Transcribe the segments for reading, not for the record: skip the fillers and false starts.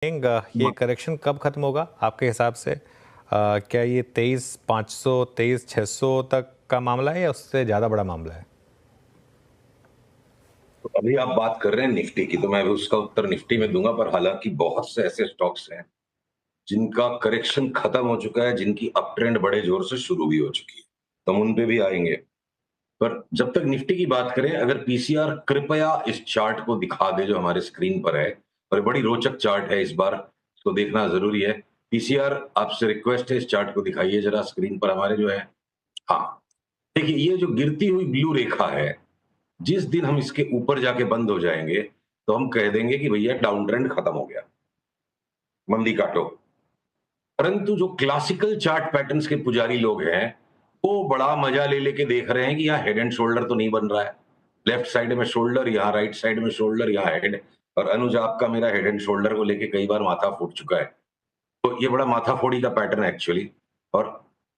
ये करेक्शन कब खत्म होगा आपके हिसाब से? क्या ये 23,500 23,600 तक का मामला है या उससे ज्यादा बड़ा मामला है? तो अभी आप बात कर रहे हैं निफ्टी की, तो मैं भी उसका उत्तर निफ्टी में दूंगा। पर हालांकि बहुत से ऐसे स्टॉक्स हैं जिनका करेक्शन खत्म हो चुका है, जिनकी अप ट्रेंड बड़े जोर से शुरू भी हो चुकी है, तो हम उन पे भी आएंगे। पर जब तक निफ्टी की बात करें, अगर पीसीआर कृपया इस चार्ट को दिखा दे जो हमारे स्क्रीन पर है, और बड़ी रोचक चार्ट है, इस बार इसको देखना जरूरी है। पीसीआर, आपसे रिक्वेस्ट है, इस चार्ट को दिखाइए जरा स्क्रीन पर हमारे जो है। हाँ, देखिए, ये जो गिरती हुई ब्लू रेखा है, जिस दिन हम इसके ऊपर जाके बंद हो जाएंगे, तो हम कह देंगे कि भैया डाउन ट्रेंड खत्म हो गया, मंदी काटो। परंतु जो क्लासिकल चार्ट पैटर्न्स के पुजारी लोग हैं, वो बड़ा मजा ले लेके देख रहे हैं कि यहाँ हेड एंड शोल्डर तो नहीं बन रहा है। लेफ्ट साइड में शोल्डर, यहाँ राइट साइड में शोल्डर, यहाँ हेड। और अनुज, आपका मेरा हेड एंड शोल्डर को लेके कई बार माथा फूट चुका है, तो ये बड़ा माथा फोड़ी का पैटर्न है एक्चुअली। और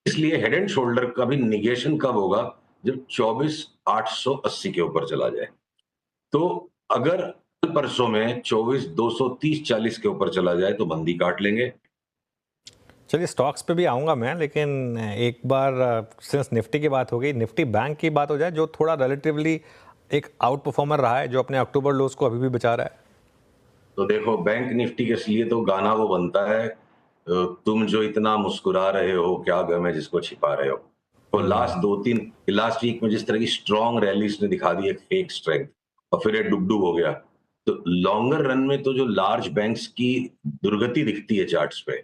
इसलिए हेड एंड शोल्डर का भी निगेशन कब होगा? जब 24,880 के ऊपर चला जाए। तो अगर कल परसों में 24,230-40 के ऊपर चला जाए तो मंदी काट लेंगे। चलिए, स्टॉक्स पे भी आऊंगा मैं, लेकिन एक बार सिंस निफ्टी की बात हो गई, निफ्टी बैंक की बात हो जाए, जो थोड़ा रिलेटिवली एक आउट परफॉर्मर रहा है, जो अपने अक्टूबर लोज को अभी भी बचा रहा है। तो देखो, बैंक निफ्टी के लिए तो गाना वो बनता है, तुम जो इतना मुस्कुरा रहे हो, क्या गम है जिसको छिपा रहे हो। तो लास्ट वीक में जिस तरह की स्ट्रॉन्ग रैलीज ने दिखा दी एक फेक स्ट्रेंथ, और फिर ये डुबडुब हो गया। तो लॉन्गर रन में तो जो लार्ज बैंक्स की दुर्गति दिखती है चार्ट्स पे,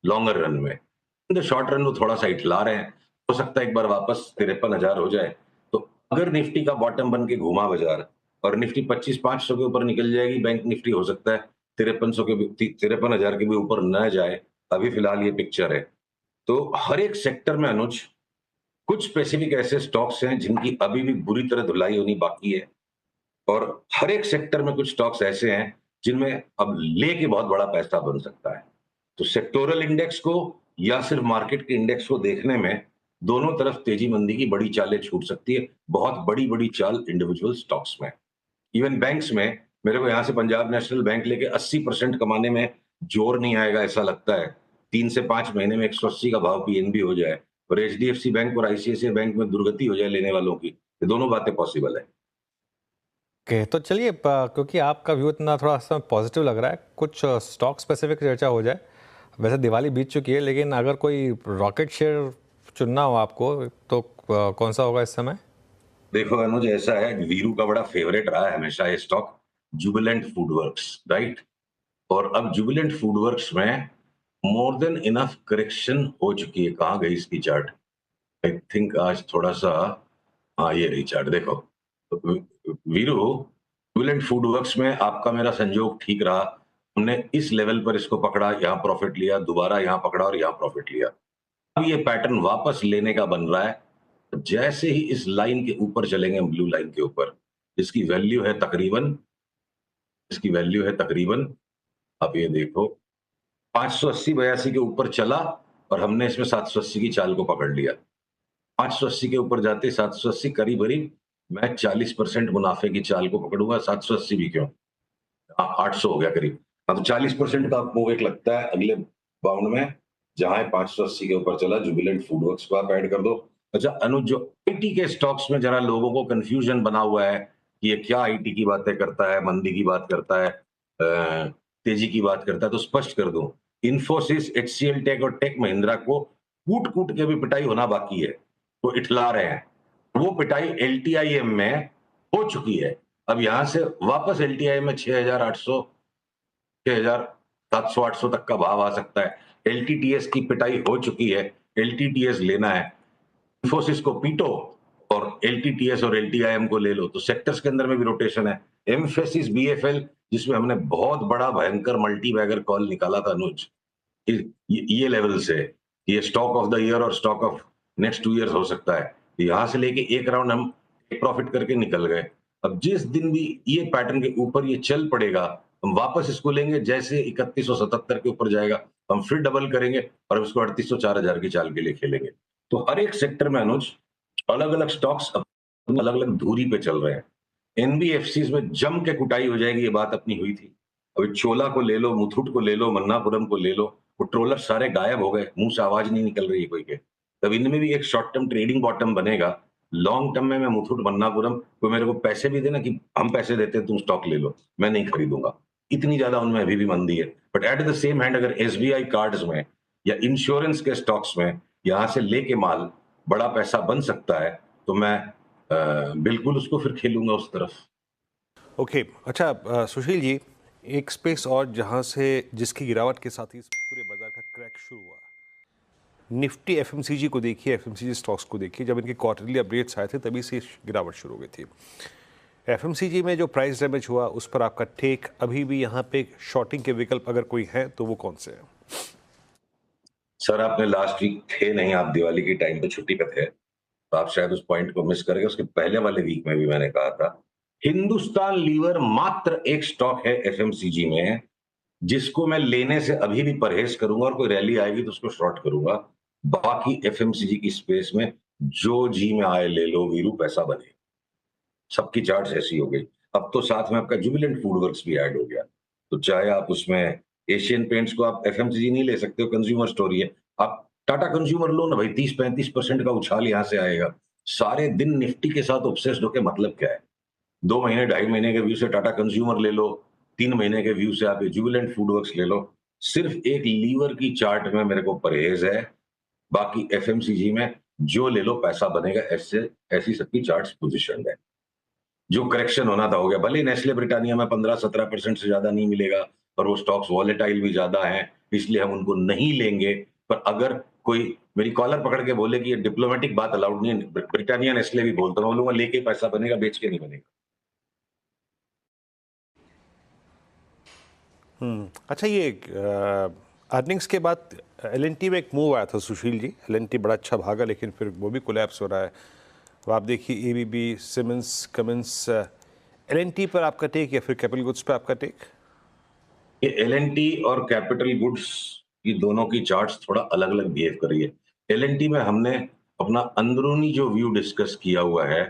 लॉन्गर रन में, इन द शॉर्ट रन वो थोड़ा सा इठला रहे हैं। हो सकता है एक बार वापस 53,000 हो जाए। तो अगर निफ्टी का बॉटम बन के घूमा बाजार और निफ्टी 25,500 के ऊपर निकल जाएगी, बैंक निफ्टी हो सकता है 53,000 के भी ऊपर न जाए। अभी फिलहाल ये पिक्चर है। तो हर एक सेक्टर में अनुज, कुछ स्पेसिफिक ऐसे स्टॉक्स हैं जिनकी अभी भी बुरी तरह धुलाई होनी बाकी है, और हर एक सेक्टर में कुछ स्टॉक्स ऐसे हैं जिनमें अब लेके बहुत बड़ा पैसा बन सकता है। तो सेक्टोरल इंडेक्स को या सिर्फ मार्केट के इंडेक्स को देखने में, दोनों तरफ तेजी मंदी की बड़ी चालें छूट सकती है। बहुत बड़ी बड़ी चाल इंडिविजुअल स्टॉक्स में, इवन बैंक्स में। मेरे को यहां से पंजाब नेशनल बैंक लेके 80% कमाने में जोर नहीं आएगा, ऐसा लगता है। 3 से 5 महीने में 180 का भाव पीएनबी हो जाए, और एचडीएफसी बैंक और आईसीआईसीआई बैंक में दुर्गति हो जाए लेने वालों की, ये दोनों बातें पॉसिबल है। ओके, तो चलिए, क्योंकि आपका व्यू इतना थोड़ा सा पॉजिटिव लग रहा है, कुछ स्टॉक स्पेसिफिक चर्चा हो जाए। वैसे दिवाली बीत चुकी है, लेकिन अगर कोई रॉकेट शेयर चुनना हो आपको, तो कौन सा होगा इस समय? देखो अनुज, ऐसा है, वीरू का बड़ा फेवरेट रहा है हमेशा ये स्टॉक, जुबिलेंट फूडवर्क्स, राइट। और अब जुबिलेंट फूडवर्क्स में मोर देन इनफ करेक्शन हो चुकी है। कहाँ गई इसकी चार्ट? आई थिंक आज थोड़ा सा, हाँ ये रही चार्ट, देखो। तो वीरू, जुबिलेंट फूडवर्क्स में आपका मेरा संजोग ठीक रहा। हमने इस लेवल पर इसको पकड़ा, यहाँ प्रॉफिट लिया, दोबारा यहाँ पकड़ा और यहाँ प्रॉफिट लिया। अब ये पैटर्न वापस लेने का बन रहा है। जैसे ही इस लाइन के ऊपर चलेंगे, ब्लू लाइन के ऊपर, इसकी वैल्यू है तकरीबन, इसकी वैल्यू है तकरीबन, आप ये देखो, 580-82 के ऊपर चला, और हमने इसमें 780 की चाल को पकड़ लिया। 580 के ऊपर जाते 780 करीब करीब, मैं 40% मुनाफे की चाल को पकड़ूंगा। 780 भी क्यों, 800 हो गया करीब। हाँ, तो 40% का मूव एक लगता है अगले बाउंड में, जहां 580 के ऊपर चला। जुबिलेंट फूडवर्क्स को आप ऐड कर दो। अच्छा अनुज, जो आईटी के स्टॉक्स में जरा लोगों को कंफ्यूजन बना हुआ है कि ये क्या आईटी की बातें करता है, मंदी की बात करता है, तेजी की बात करता है, तो स्पष्ट कर दूं, इन्फोसिस, एचसीएल टेक और टेक महिंद्रा को कूट कूट के भी पिटाई होना बाकी है, तो इठला रहे हैं। वो पिटाई एलटीआईएम में हो चुकी है। अब यहां से वापस एलटीआई में 6,800, 6,700, 800 तक का भाव आ सकता है। एलटीटीएस की पिटाई हो चुकी है, एलटीटीएस लेना है। इन्फोसिस को पीटो और एलटीटीएस और एलटीआईएम को ले लो, तो सेक्टर्स के अंदर में भी रोटेशन है। एम्फेसिस, बीएफएल, जिसमें हमने बहुत बड़ा भयंकर मल्टी बैगर कॉल निकाला था अनुज, ये लेवल से, ये स्टॉक ऑफ द ईयर और स्टॉक ऑफ नेक्स्ट 2 इयर्स हो सकता है। यहां से लेके एक राउंड हम प्रॉफिट करके निकल गए। अब जिस दिन भी ये पैटर्न के ऊपर ये चल पड़ेगा, हम वापस इसको लेंगे। जैसे 3177 के ऊपर जाएगा, हम फिर डबल करेंगे और इसको 3800, 4000 की चाल के लिए खेलेंगे। तो हर एक सेक्टर में अनुज, अलग अलग स्टॉक्स अलग अलग धूरी पे चल रहे हैं। एनबीएफसी में जम के कुटाई हो जाएगी, ये बात अपनी हुई थी। अभी चोला को ले लो, मुथूट को ले लो, मन्नापुरम को ले लो, वो ट्रोलर सारे गायब हो गए, मुँह से आवाज़ नहीं निकल रही है कोई के। तब इनमें भी एक शॉर्ट टर्म ट्रेडिंग बॉटम बनेगा। लॉन्ग टर्म में मैं मुथूट, मन्नापुरम, कोई मेरे को पैसे भी दे ना कि हम पैसे देते हैं, तुम स्टॉक ले लो, मैं नहीं खरीदूँगा। इतनी ज़्यादा उनमें अभी भी मंदी है। But at the same hand अगर एसबीआई कार्ड्स में या इंश्योरेंस के स्टॉक्स में यहाँ से लेके माल बड़ा पैसा बन सकता है, तो मैं बिल्कुल उसको फिर खेलूँगा उस तरफ। ओके, अच्छा सुशील जी, एक स्पेस और जहां से जिसकी गिरावट के साथ ही इस पूरे बाजार का क्रैक शुरू हुआ, निफ्टी एफएमसीजी को देखिए, एफएमसीजी स्टॉक्स को देखिए, जब इनके क्वार्टरली अपडेट्स आए थे तभी से गिरावट शुरू हो गई थी। एफएमसीजी में जो प्राइस डैमेज हुआ उस पर आपका टेक, अभी भी यहाँ पे शॉर्टिंग के विकल्प अगर कोई है तो वो कौन से हैं? सर आपने लास्ट वीक थे नहीं, आप दिवाली की टाइम पे छुट्टी पे थे, तो आप शायद उस पॉइंट को मिस कर गए। उसके पहले वाले वीक में भी मैंने कहा था, हिंदुस्तान लीवर मात्र एक स्टॉक है एफएमसीजी में, जिसको मैं लेने से अभी भी परहेज करूंगा और कोई रैली आएगी तो उसको शॉर्ट करूंगा। बाकी एफएमसीजी की स्पेस में जो जी में आए ले लो वीरू, पैसा बने। सबकी चार्ट्स ऐसी हो गई। अब तो साथ में आपका जुबिलेंट फूडवर्क्स भी ऐड हो गया। तो चाहे आप उसमें एशियन पेंट्स को आप एफएमसीजी नहीं ले सकते हो, कंज्यूमर स्टोरी है। आप टाटा कंज्यूमर लो ना भाई, 30-35% का उछाल यहां से आएगा। सारे दिन निफ्टी के साथ ऑब्सेस्ड होके मतलब क्या है? 2 महीने, 2.5 महीने के व्यू से टाटा कंज्यूमर ले लो, 3 महीने के व्यू से आप ये जुबिलेंट फूडवर्क्स ले लो। सिर्फ एक लीवर की चार्ट में मेरे को परहेज है, बाकी एफएमसीजी में जो ले लो पैसा बनेगा, ऐसे ऐसी सबकी चार्ट्स पोजीशन्ड है। जो करेक्शन होना था हो गया। भले ही नेस्ले ब्रिटानिया में 15-17% से ज्यादा नहीं मिलेगा और वो स्टॉक्स वॉलेटाइल भी ज्यादा हैं, इसलिए हम उनको नहीं लेंगे। पर अगर कोई मेरी कॉलर पकड़ के बोले कि ये डिप्लोमेटिक बात अलाउड नहीं है, ब्रिटानिया नेस्ले भी बोलता हूं, मैं बोलूंगा लेके पैसा बनेगा, बेच के नहीं बनेगा। अच्छा, ये अर्निंग्स के बाद एलएनटी में एक मूव आया था सुशील जी, एलएनटी बड़ा अच्छा भागा लेकिन फिर वो भी कोलैप्स हो रहा है। तो आप देखिए एबीबी, सिमेंस, कमिंस, एलएनटी पर आपका टेक या फिर कैपिटल गुड्स पर आपका टेक? ये एलएनटी और कैपिटल गुड्स की दोनों की चार्ट्स थोड़ा अलग-अलग बिहेव कर रही है। एलएनटी में हमने अपना अंदरूनी जो व्यू डिस्कस किया हुआ है,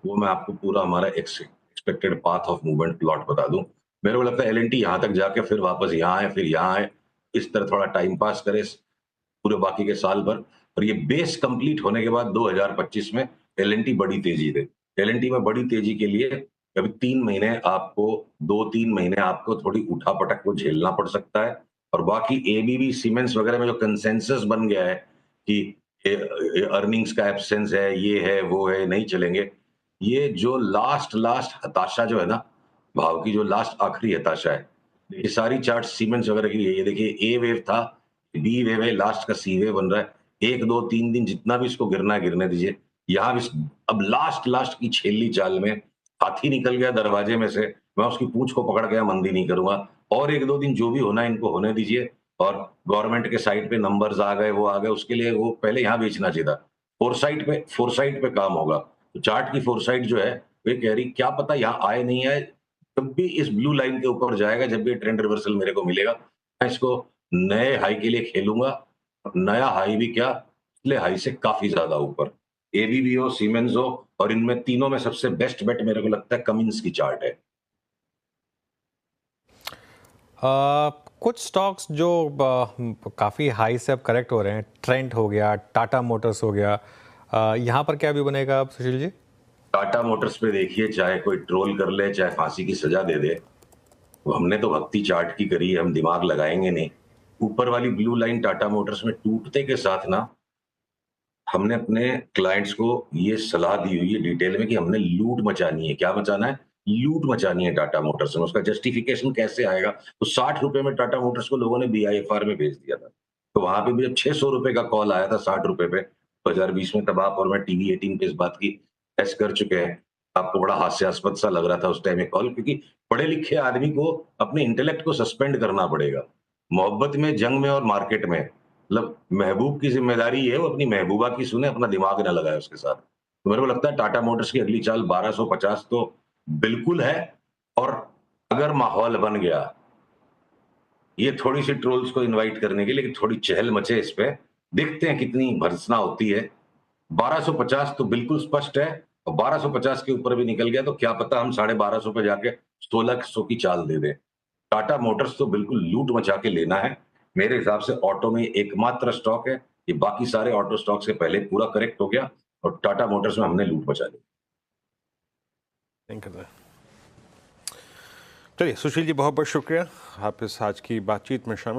वो मैं आपको पूरा हमारा expected path of movement plot बता दूं। मेरे को लगता है एलएनटी यहां तक जाके फिर वापस यहां आए, फिर यहां आए, इस तरह थोड़ा टाइम पास करे पूरे बाकी के साल भर। और ये बेस कंप्लीट होने के बाद 2025 में एलएनटी बड़ी तेजी दे। एलएनटी में बड़ी तेजी के लिए अभी 3 महीने आपको, 2-3 महीने आपको थोड़ी उठापटक को झेलना पड़ सकता है। और बाकी एबीबी, सीमेंस वगैरह में जो कंसेंसस बन गया है कि अर्निंग्स का एब्सेंस है, ये है, वो है, नहीं चलेंगे, ये जो लास्ट लास्ट हताशा जो है ना, भाव की जो लास्ट आखिरी हताशा है, ये सारी चार्ट सीमेंट्स वगैरह की है। ये देखिए ए वेव था, बी वेव है, लास्ट का सी वेव बन रहा है। 1-2-3 दिन जितना भी इसको गिरना है गिरने दीजिए। यहाँ भी अब लास्ट लास्ट की छेली चाल में हाथी निकल गया दरवाजे में से, मैं उसकी पूंछ को पकड़ के मंदी नहीं करूंगा। और 1-2 दिन जो भी होना है इनको होने दीजिए। और गवर्नमेंट के साइड पे नंबर्स आ गए, वो आ गए, उसके लिए वो पहले यहाँ बेचना चाहिए था। फोरसाइट पे काम होगा। तो चार्ट की फोरसाइट जो है, वे कह रही क्या पता यहाँ आए नहीं आए, जब भी इस ब्लू लाइन के ऊपर जाएगा, जब भी ट्रेंड रिवर्सल मेरे को मिलेगा, मैं इसको नए हाई के लिए खेलूंगा। नया हाई भी क्या, पिछले हाई से काफी ज्यादा ऊपर। एबीबी हो, सीमेंस हो, और इनमें तीनों में सबसे बेस्ट बेट मेरे को लगता है कमिंस की चार्ट है। कुछ स्टॉक्स जो काफ़ी हाई से अब करेक्ट हो रहे हैं, ट्रेंट हो गया, टाटा मोटर्स हो गया, यहाँ पर क्या भी बनेगा अब सुशील जी? टाटा मोटर्स पे देखिए, चाहे कोई ट्रोल कर ले, चाहे फांसी की सजा दे दे, वो हमने तो भक्ति चार्ट की करी है, हम दिमाग लगाएंगे नहीं। ऊपर वाली ब्लू लाइन टाटा मोटर्स में टूटते के साथ ना, हमने अपने क्लाइंट्स को ये सलाह दी हुई है डिटेल में कि हमने लूट मचानी है। क्या मचाना है? लूट मचानी है टाटा मोटर्स में। उसका जस्टिफिकेशन कैसे आएगा? तो 60 रुपए में टाटा मोटर्स को लोगों ने बीआईएफआर में भेज दिया था। तो वहां पे भी जब 600 रुपए का कॉल आया था 60 रुपए पे 2020 में, तब आप और मैं टीवी 18 पे इस बात की टेस्ट कर चुके हैं। आपको बड़ा हास्यास्पद सा लग रहा था उस टाइम ये कॉल, क्योंकि पढ़े लिखे आदमी को अपने इंटेलेक्ट को सस्पेंड करना पड़ेगा। मोहब्बत में, जंग में और मार्केट में, मतलब महबूब की जिम्मेदारी है वो अपनी महबूबा की सुने, अपना दिमाग ना लगाए उसके साथ। तो मेरे को लगता है टाटा मोटर्स की अगली चाल 1250 तो बिल्कुल है। और अगर माहौल बन गया, ये थोड़ी सी ट्रोल्स को इनवाइट करने की, लेकिन थोड़ी चहल मचे इस पे, देखते हैं कितनी भर्त्सना होती है। 1250 तो बिल्कुल स्पष्ट है, और 1250 के ऊपर भी निकल गया तो क्या पता हम 1250 पे जाके 1600 की चाल दे दें। टाटा मोटर्स तो बिल्कुल लूट मचा के लेना है। मेरे हिसाब से ऑटो में एकमात्र स्टॉक है, ये बाकी सारे ऑटो स्टॉक से पहले पूरा करेक्ट हो गया और टाटा मोटर्स में हमने लूट मचा ली। Thank you. चलिए सुशील जी, बहुत बहुत शुक्रिया आप इस आज की बातचीत में शामिल